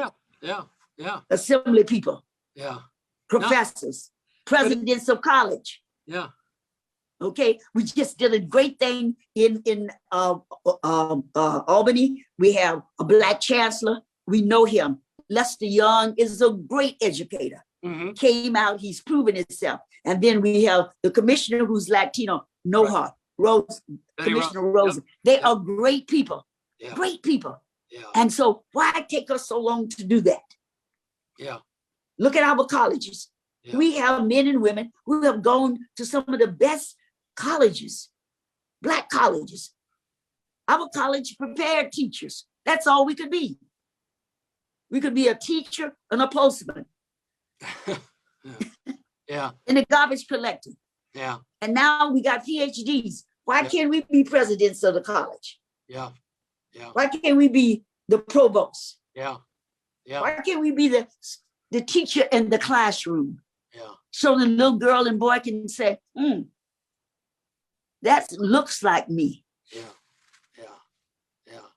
assembly people, professors, presidents of college. Yeah. Okay, we just did a great thing in Albany. We have a Black chancellor. We know him. Lester Young is a great educator. Mm-hmm. Came out, he's proven himself. And then we have the commissioner who's Latino, Commissioner Rosen. They are great people, great people. Yeah. And so why take us so long to do that? Yeah. Look at our colleges. Yeah. We have men and women who have gone to some of the best colleges, Black colleges. Our college prepared teachers. That's all we could be. We could be a teacher and a postman. Yeah. And a garbage collector. Yeah. And now we got PhDs. Why Yeah. can't we be presidents of the college? Yeah. Yeah. Why can't we be the provost? Yeah. Yeah. Why can't we be the teacher in the classroom? Yeah. So the little girl and boy can say, that looks like me. Yeah. Yeah. Yeah.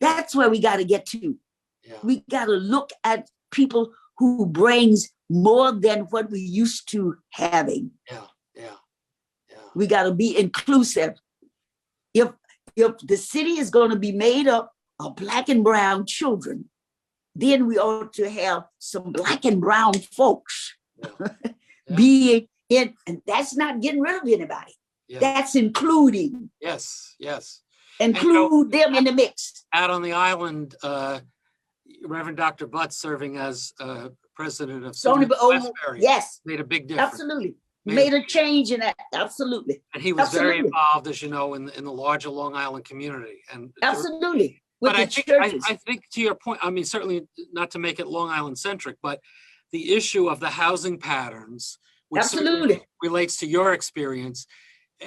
That's where we got to get to. Yeah. We got to look at people who brings more than what we used to having. Yeah. Yeah. Yeah. We got to be inclusive. If the city is going to be made up of Black and brown children, then we ought to have some Black and brown folks Yeah. Yeah. being in, and that's not getting rid of anybody. Yeah. That's including. Yes. Yes. Include them in the mix. Out on the island, Reverend Dr. Butts serving as president of Westbury yes, made a big difference. absolutely. Made a change in that. Absolutely. And he was very Absolutely. involved, as you know, in the larger Long Island community. And Absolutely. With but the churches. I think to your point, I mean, certainly not to make it Long Island centric, but the issue of the housing patterns, which certainly Absolutely. relates to your experience,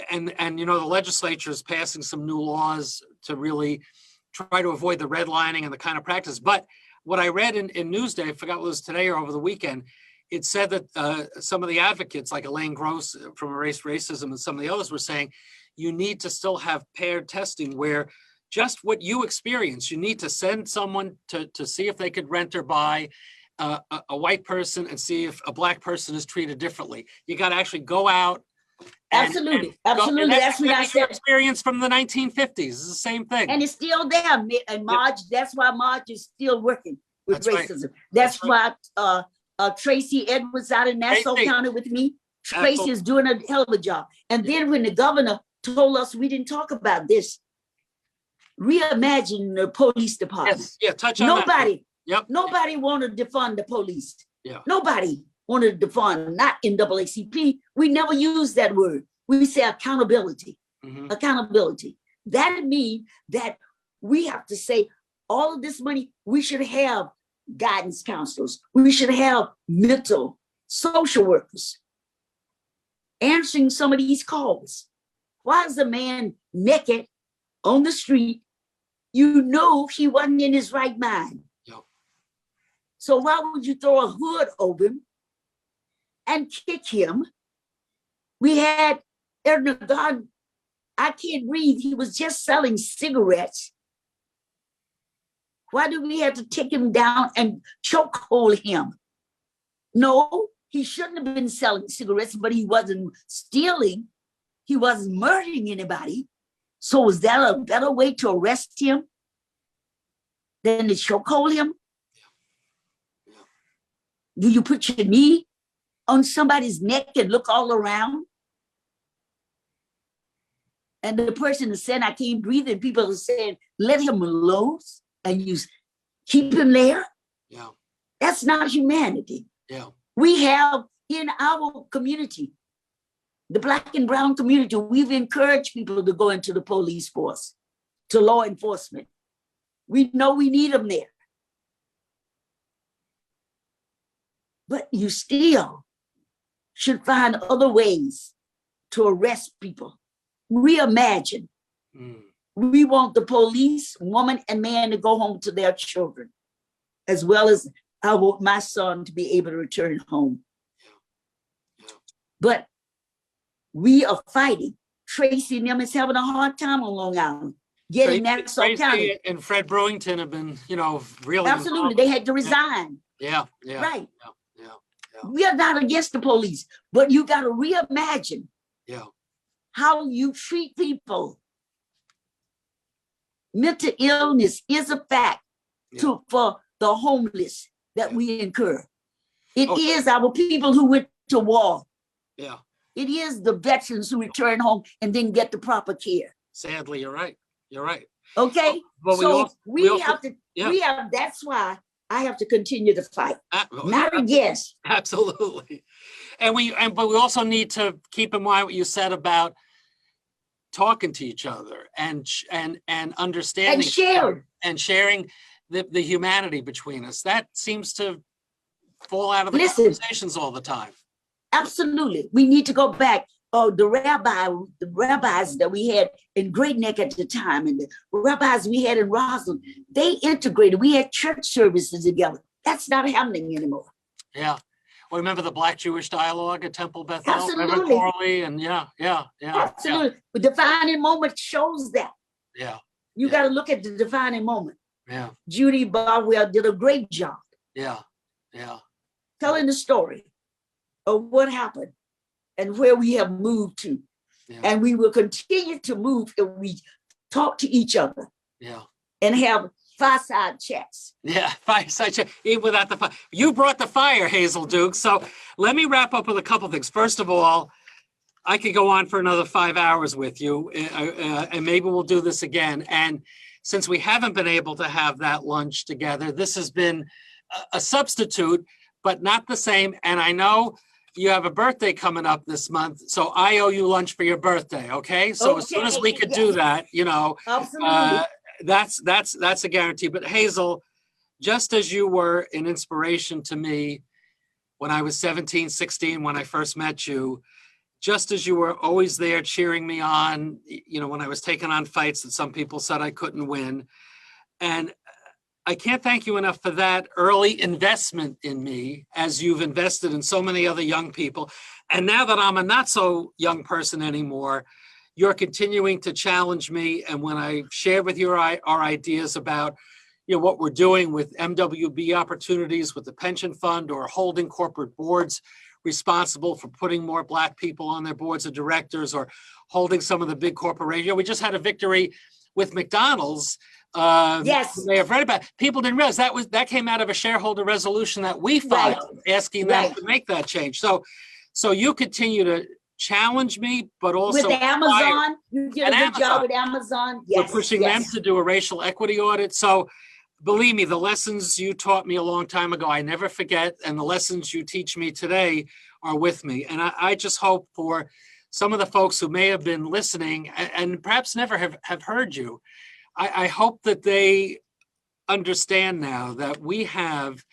and you know, the legislature is passing some new laws to really try to avoid the redlining and the kind of practice. But what I read in Newsday, I forgot what it was today or over the weekend, it said that some of the advocates, like Elaine Gross from Erase Racism and some of the others, were saying you need to still have paired testing where just what you experience, you need to send someone to see if they could rent or buy a white person and see if a Black person is treated differently. You got to actually go out. Absolutely. Absolutely. That's what I said. Experience from the 1950s. It's the same thing. And it's still there. And Marge, that's why Marge is still working with That's right. racism. That's why Tracy Edwards out in Nassau Tracy. County with me. Absolutely. Tracy is doing a hell of a job. And then when the governor told us we didn't talk about this, reimagine the police department. Yes. Yeah. Touch on that. Nobody, Yep. nobody wanted to defund the police. Yeah. Nobody wanted to defund, not NAACP. We never used that word. We say accountability. Mhm. Accountability. That means that we have to say all of this money, we should have guidance counselors. We should have mental, social workers answering some of these calls. Why is a man naked on the street? You know he wasn't in his right mind. Yep. So why would you throw a hood over him and kick him? We had Erdogan, I can't breathe. He was just selling cigarettes. Why do we have to take him down and chokehold him? No, he shouldn't have been selling cigarettes, but he wasn't stealing. He wasn't murdering anybody. So is that a better way to arrest him than to chokehold him? Yeah. Do you put your knee on somebody's neck and look all around? And the person is saying, I can't breathe, and people are saying, let him alone, and you keep him there? Yeah. That's not humanity. Yeah. We have in our community, the Black and brown community, we've encouraged people to go into the police force, to law enforcement. We know we need them there. But you still should find other ways to arrest people. Reimagine. Mm. We want the police, woman and man, to go home to their children, as well as I want my son to be able to return home. Yeah. Yeah. But we are fighting. Tracy and them is having a hard time on Long Island, getting Nassau County. Tracy and Fred Brewington have been, you know, really Absolutely, involved. they had to resign. Yeah. Yeah. Right. Yeah. We are not against the police, but you got to reimagine Yeah. how you treat people. Mental illness is a fact for the homeless that we incur. It is our people who went to war. Yeah. It is the veterans who return home and then get the proper care. Sadly, you're right. You're right. Okay. But So we also, that's why I have to continue to fight. Not yeah, against. absolutely. But we also need to keep in mind what you said about talking to each other and understanding And sharing the humanity between us. That seems to fall out of the Listen, conversations all the time. Absolutely. We need to go back. Oh, the rabbis that we had in Great Neck at the time, and the rabbis we had in Roslyn, they integrated. We had church services together. That's not happening anymore. Yeah. Well, remember the Black Jewish dialogue at Temple Bethel? Absolutely. Remember Corley? And yeah. Absolutely. Yeah. The defining moment shows that. Yeah. You got to look at the defining moment. Yeah. Judy Barwell did a great job. Yeah. Telling the story of what happened and where we have moved to. Yeah. And we will continue to move if we talk to each other. Yeah. And have fireside chats. Yeah, fireside chat. Even without the fire. You brought the fire, Hazel Dukes. So let me wrap up with a couple of things. First of all, I could go on for another 5 hours with you, and maybe we'll do this again. And since we haven't been able to have that lunch together, this has been a substitute, but not the same. And I know you have a birthday coming up this month, so I owe you lunch for your birthday, okay? So as soon as we could do that, that's a guarantee. But Hazel, just as you were an inspiration to me when I was 17, 16, when I first met you, just as you were always there cheering me on, when I was taking on fights that some people said I couldn't win. And I can't thank you enough for that early investment in me, as you've invested in so many other young people. And now that I'm a not so young person anymore, you're continuing to challenge me. And when I share with you our ideas about what we're doing with MWB opportunities with the pension fund, or holding corporate boards responsible for putting more Black people on their boards of directors, or holding some of the big corporations. We just had a victory with McDonald's. Yes, you may have read about. People didn't realize that came out of a shareholder resolution that we filed, asking them to make that change. So you continue to challenge me, but also with Amazon, you did a good job with Amazon. Yes, we're pushing them to do a racial equity audit. So believe me, the lessons you taught me a long time ago, I never forget, and the lessons you teach me today are with me. And I just hope for some of the folks who may have been listening and perhaps never have heard you, I hope that they understand now that we have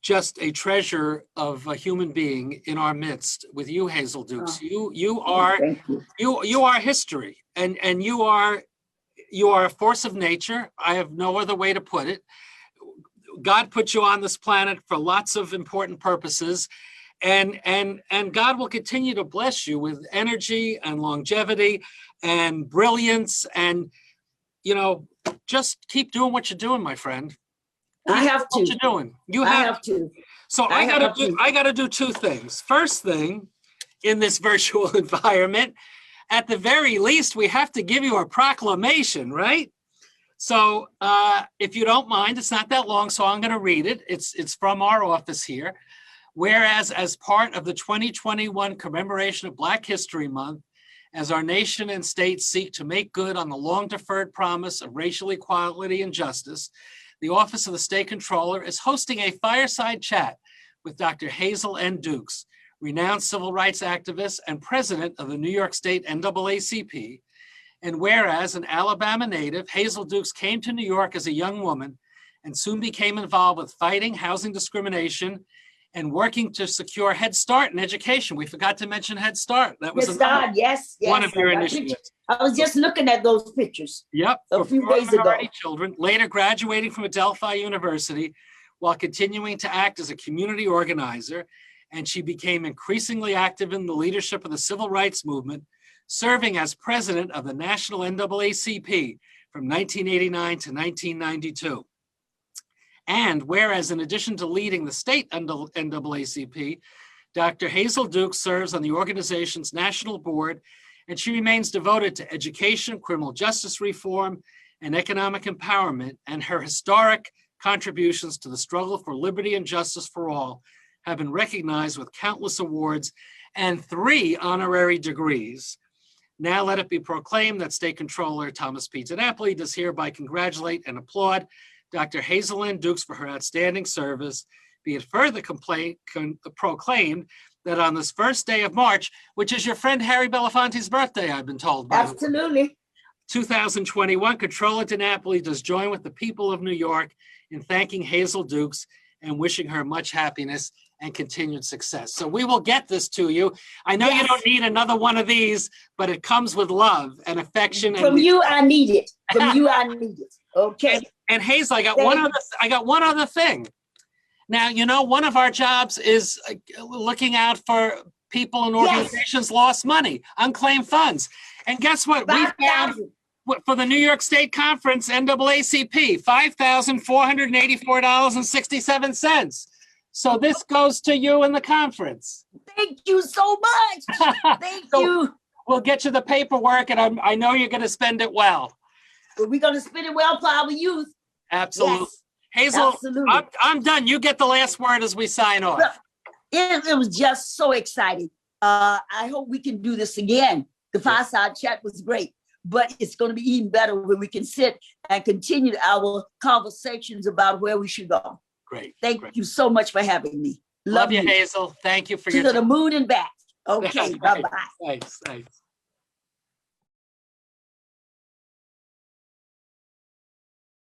just a treasure of a human being in our midst with you, Hazel Dukes. You are history, and you are a force of nature. I have no other way to put it. God put you on this planet for lots of important purposes, and God will continue to bless you with energy and longevity and brilliance, and just keep doing what you're doing, my friend. I have to. What you're doing. You have to. So I gotta do two things. First thing, in this virtual environment, at the very least, we have to give you a proclamation, right? So if you don't mind, it's not that long, so I'm going to read it. It's from our office here. Whereas, as part of the 2021 commemoration of Black History Month, as our nation and state seek to make good on the long-deferred promise of racial equality and justice, the Office of the State Comptroller is hosting a fireside chat with Dr. Hazel N. Dukes, renowned civil rights activist and president of the New York State NAACP. And whereas an Alabama native, Hazel Dukes came to New York as a young woman and soon became involved with fighting housing discrimination and working to secure Head Start in education. We forgot to mention Head Start. That was one of your initiatives. I was just looking at those pictures. Yep. A few days ago. Children, later graduating from Adelphi University while continuing to act as a community organizer. And she became increasingly active in the leadership of the civil rights movement, serving as president of the National NAACP from 1989 to 1992. And whereas in addition to leading the state NAACP, Dr. Hazel Dukes serves on the organization's national board, and she remains devoted to education, criminal justice reform, and economic empowerment, and her historic contributions to the struggle for liberty and justice for all have been recognized with countless awards and 3 honorary degrees. Now let it be proclaimed that State Controller Thomas P. DiNapoli does hereby congratulate and applaud Dr. Hazel Ann Dukes for her outstanding service. Be it further proclaimed that on this first day of March, which is your friend Harry Belafonte's birthday, I've been told. Absolutely. 2021, Comptroller DiNapoli does join with the people of New York in thanking Hazel Dukes and wishing her much happiness and continued success. So we will get this to you. I know you don't need another one of these, but it comes with love and affection. From you, I need it. From you, I need it. Okay. And Hazel, I got one other thing. Now, you know, one of our jobs is looking out for people and organizations lost money, unclaimed funds. And guess what? We found for the New York State Conference, NAACP, $5,484.67. So this goes to you in the conference. Thank you so much. Thank you. We'll get you the paperwork, and I know you're going to spend it well. We're going to spend it well for our youth. Absolutely. Yes, Hazel, absolutely. I'm done. You get the last word as we sign off. It was just so exciting. I hope we can do this again. The fireside chat was great, but it's going to be even better when we can sit and continue our conversations about where we should go. Great. Thank you so much for having me. Love you, Hazel. Thank you for your time. To the moon and back. Okay, bye-bye. Thanks.